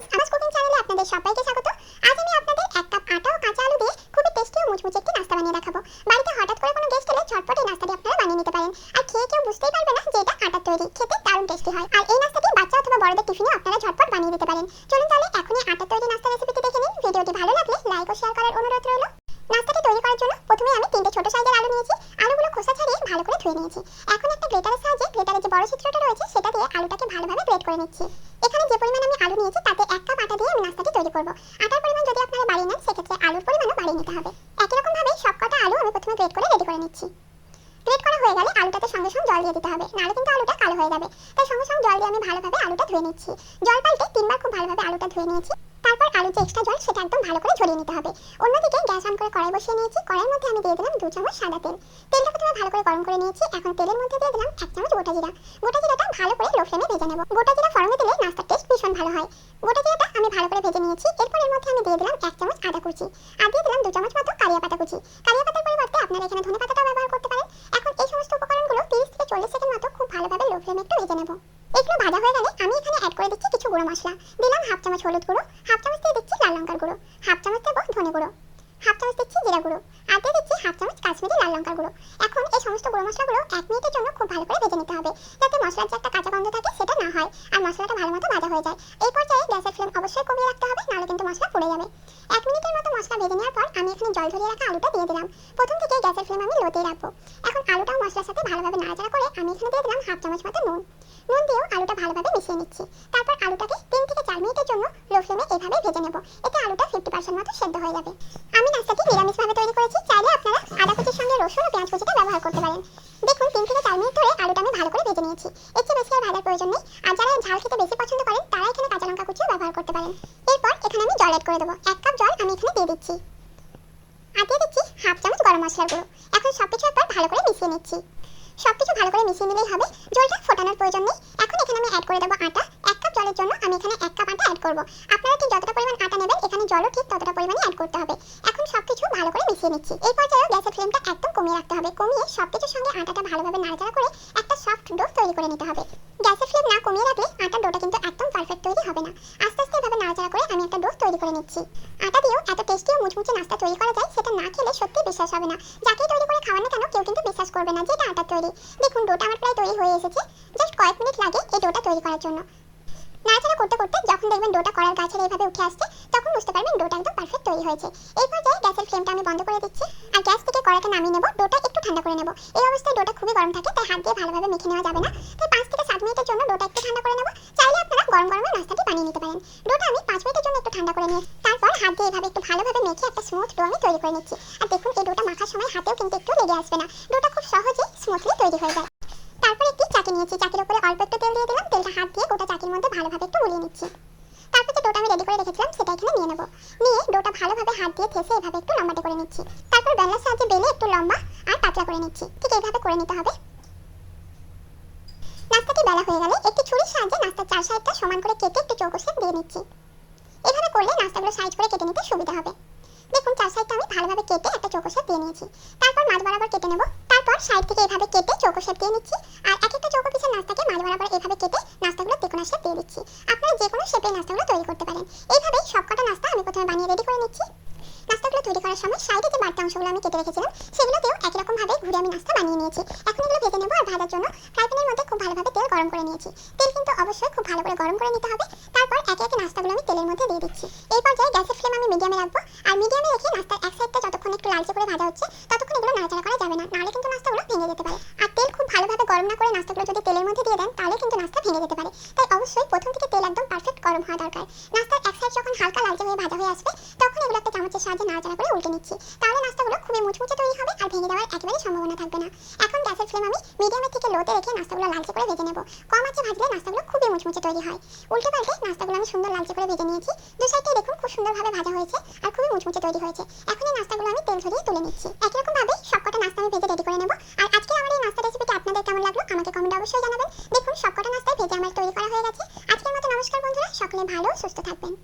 Friends, আমার cooking চ্যানেলে আপনাদের সবাইকে স্বাগত। আজ আমি আপনাদের এক কাপ আটা ও কাঁচা আলু দিয়ে খুবই টেস্টি ও মুচমুচে একটি নাস্তা বানিয়ে দেখাবো। বাড়িতে হঠাৎ করে কোনো গেস্ট এলে ঝটপট এই নাস্তাটি আপনারা বানিয়ে নিতে পারেন। আর খেয়ে কেউ বুঝতেই পারবে না যে এটা আটার তৈরি। খেতে দারুণ টেস্টি হয়। আর এই নাস্তাটি বাচ্চা অথবা বড়দের টিফিনে আপনারা ঝটপট বানিয়ে দিতে পারেন। চলুন তাহলে এখনই আটার তৈরি নাস্তা রেসিপিটি দেখে নিন। ভিডিওটি ভালো লাগলে লাইক ও শেয়ার করার অনুরোধ রইল। নাস্তাটি তৈরি করার জন্য প্রথমে আমি 3টে ছোট সাইজের আলু নিয়েছি। আলুগুলো খোসা ছাড়িয়ে ভালো করে ধুয়ে নিয়েছি। এখন একটা গ্রেটারের সাহায্যে গ্রেটারের যে বড় ছিদ্রটা রয়েছে সেটা দিয়ে আলুটাকে ভালোভাবে গ্রেট করে নিচ্ছি। এখানে যে পরিমাণ আমি আলু নিয়েছি তাতে 1 কাপ আটা দিয়ে আমি নাস্তাটি তৈরি করব। আটার পরিমাণ যদি আপনারা বাড়িয়ে নেন সেক্ষেত্রে আলুর পরিমাণও বাড়িয়ে নিতে হবে। একই রকম ভাবে সবকটা আলু আমি প্রথমে গ্রেট করে রেডি করে নিচ্ছি। গ্রেট করা হয়ে গেলে আলুটাতে সঙ্গে সঙ্গে জল দিয়ে দিতে হবে, নাহলে কিন্তু আলুটা কালো হয়ে যাবে। তাই সঙ্গে সঙ্গে জল দিয়ে আমি ভালোভাবে আলুটা ধুয়ে নিচ্ছি। জল পাল্টে 3বার খুব ভালোভাবে আলুটা ধুয়ে নিয়েছি। তারপর আলুর যে এক্সট্রা জল সেটা একদম ভালো করে ঝরিয়ে নিতে হবে। অন্যদিকে গ্যাস অন করে কড়াই বসিয়ে নিয়েছি। কড়াইয়ের মধ্যে আমি দিয়ে দিলাম 2 চামচ সাদা তেল। তেলটা প্রথমে ভালো করে গরম করে নিয়েছি। এখন তেলের মধ্যে দিয়ে দিলাম 1 চামচ গোটা জিরা। গোটা জিরাটা ভালো করে লো ফ্লেমে ভেজে নেব। গোটা জিরা ফোড়নে দিলে নাস্তার টেস্ট ভীষণ ভালো হয়। গোটা জিরাটা আমি ভালো করে ভেজে নিয়েছি। এরপর এর মধ্যে আমি দিয়ে দিলাম 1 চামচ আদা কুচি। আর দিয়ে দিলাম 2 চামচ মতো কারিয়া পাতা কুচি। কারিয়া পাতার পরিবর্তে আপনারা এখানে ধনে পাতাটাও ব্যবহার করতে পারেন। এখন এই সমস্ত উপকরণগুলো 30 থেকে 40 সেকেন্ড মতো খুব ভালোভাবে লো ফ্লেমে একটু ভেজে নেব। এগুলো ভাজা হয়ে গেলে আমি এখানে অ্যাড করে দিচ্ছি কিছু গুঁড়ো মশলা। দিলাম 1/2 চামচ হলুদ গুঁড়ো, 1/2 চামচ দিয়ে দিচ্ছি লাল লঙ্কার গুঁড়ো, 1/2 চামচ দেব ধনে গুঁড়ো, 1/2 চামচ দিচ্ছি জিরা গুঁড়ো, আর দিয়ে দিচ্ছি 1/2 চামচ কাশ্মীরি লাল লঙ্কার গুঁড়ো। এখন এই সমস্ত গুঁড়ো মশলাগুলো 1 মিনিটের জন্য খুব ভালো করে ভেজে নিতে হবে, যাতে মশলার যে একটা কাঁচা গন্ধ থাকে সেটা না হয় আর মশলাটা ভালোমতো ভাজা হয়ে যায়। এই পর্যায়ে গ্যাসের ফ্লেম অবশ্যই কমিয়ে রাখতে হবে, নাহলে কিন্তু মশলা পুড়ে যাবে। 1 মিনিটের মতো মশলা ভেজে নেওয়ার পর আমি এখানে জল ঝরিয়ে রাখা আলুটা দিয়ে দিলাম। প্রথম থেকে গ্যাসের ফ্লেম আমি লোতেই রাখবো। এখন আলুটাও মশলার সাথে ভালোভাবে নাড়াচাড়া করে আমি এখানে দিয়ে দিলাম 1/2 চামচ মতো নুন। নুন দিয়েও আলুটা ভালোভাবে মিশিয়ে নিচ্ছি। তারপর আলুটাকে 3 থেকে 4 মিনিটের জন্য লো ফ্লেমে এভাবে ভেজে নেব। এতে আলুটা 50% মতো সেদ্ধ হয়ে যাবে। আমি নাস্তাটি নিরামিষভাবে তৈরি করেছি। চাইলে আপনারা আদা কুচির সঙ্গে রসুন ও পেঁয়াজ কুচিটা ব্যবহার করতে পারেন। দেখুন 3 থেকে 4 মিনিট ধরে আলুটা আমি ভালো করে ভেজে নিয়েছি। এর চেয়ে বেশি আর ভাজার প্রয়োজন নেই। আর যারা ঝাল খেতে বেশি পছন্দ করেন তারা এখানে কাঁচা লঙ্কা কুচিও ব্যবহার করতে পারেন। এরপর এখানে আমি জল অ্যাড করে দেবো। 1 কাপ জল আমি এখানে দিয়ে দিচ্ছি। আর দিয়ে দিচ্ছি 1/2 চামচ গরম মশলার গুঁড়ো। এখন সবকিছু একবার ভালো করে মিশিয়ে নিচ্ছি। সবকিছু ভালো করে মিশিয়ে নিলেই হবে, জলটা ফোটানোর প্রয়োজন নেই। এখন এখানে আমি অ্যাড করে দেবো আটা। 1 কাপ জলের জন্য আমি এখানে 1 কাপ আটা অ্যাড করব। আপনারা ঠিক যতটা পরিমাণ আটা নেবেন এখানে জলও ঠিক ততটা পরিমাণই অ্যাড করতে হবে। এখন সবকিছু ভালো করে মিশিয়ে নিচ্ছি। এই পর্যায়ে গ্যাসের ফ্লেমটা একদম কমিয়ে রাখতে হবে। কমিয়ে সবকিছুর সঙ্গে আটাটা ভালোভাবে নাড়াচাড়া করে একটা সফট ডো তৈরি করে নিতে হবে। গ্যাসের ফ্লেম না কমিয়ে রাখলে আটার ডোটা কিন্তু একদম পারফেক্ট তৈরি হবে না। আস্তে আস্তে এভাবে নাড়াচাড়া করে আমি একটা ডো তৈরি করে নিচ্ছি। আটা দিয়েও এত টেস্টি ও মুচমুচে নাস্তা তৈরি করা যায় সেটা না খেলে সত্যি বিশ্বাস হবে না। যাকেই তৈরি করে খাওয়ানো কেন কেউ কিন্তু বিশ্বাস করবে না যে এটা আটার তৈরি। দেখুন ডোটা আমার প্রায় তৈরি হয়ে এসেছে। জাস্ট কয়েক মিনিট লাগে এই ডোটা তৈরি করার জন্য। নাড়াচাড়া করতে করতে যখন দেখবেন ডোটা কড়ার গা ছেড়ে এইভাবে উঠে আসছে তখন বুঝতে পারবেন ডোটা একদম পারফেক্ট তৈরি হয়েছে। এই পর্যায়ে গ্যাসের ফ্লেমটা আমি বন্ধ করে দিচ্ছি আর গ্যাস থেকে কড়াইটা নামিয়ে নেব। ডোটা একটু ঠান্ডা করে নেব। এই অবস্থায় ডোটা খুবই গরম থাকে, তাই হাত দিয়ে ভালোভাবে মেখে নেওয়া যাবে না। তাই 5 থেকে 7 মিনিটের জন্য ডোটা একটু ঠান্ডা করে নেব। চাইলে আপনারা গরম গরমে নাস্তাটি বানিয়ে নিতে পারেন। ডোটা আমি 5 মিনিটের জন্য একটু ঠান্ডা করে নিয়ে তারপর হাত দিয়ে এভাবে একটু ভালোভাবে মেখে একটা স্মুথ ডো আমি তৈরি করে নিচ্ছি। আর দেখুন এই ডোটা মাখার সময় হাতেও কিন্তু একটু লেগে আসবে না। ডোটা খুব সহজেই স্মুথলি তৈরি হয়ে যায়। তারপর একটি চাকি নিয়েছি। চাকির উপরে অল্প একটু তেল দিয়ে দিলাম। তেলটা হাত দিয়ে গোটা চাকির মধ্যে ভালোভাবে একটু বুলিয়ে নিচ্ছি। তারপর যে ডোটা আমি রেডি করে রেখেছিলাম সেটা এখানে নিয়ে নেব। নিয়ে ডোটা ভালোভাবে হাত দিয়ে ঠেসে এভাবে একটু লম্বাটে করে নিচ্ছি। তারপর বেলার সাহায্যে বেলে একটু লম্বা আর পাতলা করে নিচ্ছি। ঠিক এইভাবে করে নিতে হবে। নাস্তাটি বেলা হয়ে গেলে একটি ছুরির সাহায্যে নাস্তার 4 সাইডটা সমান করে কেটে একটু চৌকো শেপ দিয়ে নিচ্ছি। এভাবে করলে নাস্তাগুলো সাইজ করে কেটে নিতে সুবিধা হবে। দেখুন 4 সাইডটা আমি ভালোভাবে কেটে একটা চৌকো শেপ দিয়ে নিয়েছি। তারপর মাঝ বরাবর কেটে নেব। তারপর সাইড থেকে এভাবে কেটে চৌকো শেপ দিয়ে নিচ্ছি। আর এক একটা চৌকো পিসের নাস্তাকে মাঝ বরাবর এভাবে কেটে নাস্তাগুলো ত্রিকোণা শেপ দিয়ে দিচ্ছি। আপনারা যে কোনো শেপে নাস্তাগুলো তৈরি করতে পারেন। এইভাবেই সবকটা নাস্তা আমি প্রথমে বানিয়ে রেডি করে নিচ্ছি। নাস্তাগুলো তৈরি করার সময় সাইডে যে বাড়তি অংশগুলো আমি কেটে রেখেছিলাম সেগুলোতেও একই রকম ভাবে ঘুরে আমি নাস্তা বানিয়ে নিয়েছি। এখন এগুলো ভেজে নেব। আর ভাজার জন্য ফ্রাই প্যানের মধ্যে খুব ভালোভাবে তেল গরম করে নিয়েছি। তেল কিন্তু অবশ্যই খুব ভালো করে গরম করে নিতে হবে। তারপর একে একে নাস্তাগুলো আমি তেলের মধ্যে দিয়ে দিচ্ছি। এই পর্যায়ে গ্যাসের ফ্লেম আমি মিডিয়ামে রাখবো। আর মিডিয়ামে রেখে নাস্তার এক সাইডটা যতক্ষণ একটু লালচে করে ভাজা হচ্ছে ততক্ষণ এগুলো নাড়াচাড়া করা যাবে না, নাহলে কিন্তু নাস্তাগুলো ভেঙে যেতে পারে। আর তেল খুব ভালোভাবে গরম না করে নাস্তাগুলো যদি তেলের মধ্যে দিয়ে দেন তাহলে কিন্তু নাস্তা ভেঙে যেতে পারে। তাই অবশ্যই প্রথম থেকে তেল একদম পারফেক্ট গরম হওয়া দরকার। নাস্তার এক সাইড যখন হালকা লালচে হয়ে ভাজা হয়ে আসবে তখন এগুলো একটা চামচের সাহায্যে নাড়াচাড়া করে উল্টে নিচ্ছি। তাহলে নাস্তাগুলো খুবই মুচমুচে তৈরি হবে আর ভেঙে যাওয়ার একেবারেই সম্ভাবনা থাকবে না। এখন গ্যাসের ফ্লেম আমি মিডিয়ামের থেকে লোতে রেখে নাস্তাগুলো লালচে করে ভেজে নেব। কম আঁচে ভাজলে নাস্তাগুলো খুবই মুচমুচে তৈরি হয়। উল্টে পাল্টে নাস্তাগুলো আমি সুন্দর লালচে করে ভেজে নিয়েছি। দু সাইডে দেখুন খুব সুন্দরভাবে ভাজা হয়েছে আর খুবই মুচমুচে তৈরি হয়েছে। এখন এই নাস্তাগুলো আমি তেল ঝরিয়ে তুলে নিচ্ছি। একই রকম ভাবে সবকটা নাস্তা আমি ভেজে রেডি করে নেব। আর আজকে আমার এই নাস্তা রেসিপিটা আপনাদের কেমন লাগলো আমাকে কমেন্টে অবশ্যই জানাবেন। দেখুন সবকটা নাস্তায় ভেজে আমার তৈরি করা হয়ে গেছে। আজকের মতো নমস্কার বন্ধুরা, সকলে ভালো সুস্থ থাকবেন।